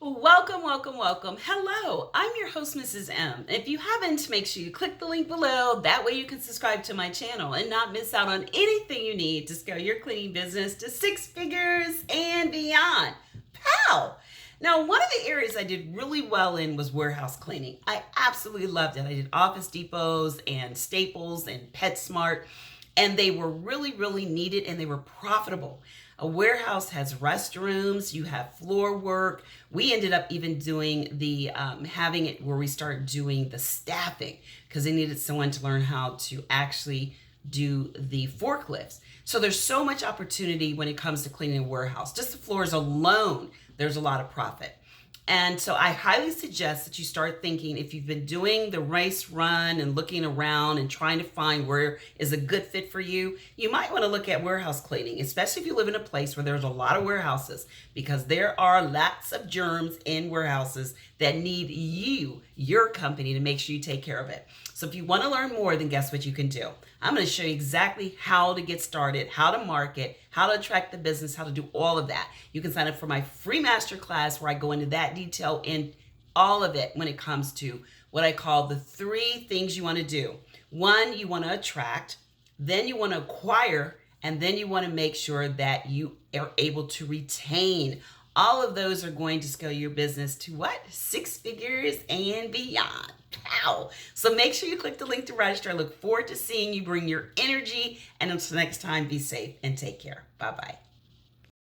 Welcome, welcome, welcome. Hello, I'm your host, Mrs. M. If you haven't, make sure you click the link below. That way you can subscribe to my channel and not miss out on anything you need to scale your cleaning business to 6 figures and beyond. Pow! Now, one of the areas I did really well in was warehouse cleaning. I absolutely loved it. I did Office Depots and Staples and PetSmart, and they were really, really needed and they were profitable. A warehouse has restrooms, you have floor work. We ended up even doing the, having it where we started doing the staffing because they needed someone to learn how to actually do the forklifts. So there's so much opportunity when it comes to cleaning a warehouse. Just the floors alone, there's a lot of profit. And so I highly suggest that you start thinking, if you've been doing the race run and looking around and trying to find where is a good fit for you, you might want to look at warehouse cleaning, especially if you live in a place where there's a lot of warehouses, because there are lots of germs in warehouses that need you, your company, to make sure you take care of it. So if you want to learn more, then guess what you can do? I'm going to show you exactly how to get started, how to market, how to attract the business, how to do all of that. You can sign up for my free masterclass where I go into that detail in all of it when it comes to what I call the 3 things you want to do. 1, you want to attract, then you want to acquire, and then you want to make sure that you are able to retain. All of those are going to scale your business to what? 6 figures and beyond. Pow! So make sure you click the link to register. I look forward to seeing you bring your energy. And until next time, be safe and take care. Bye-bye.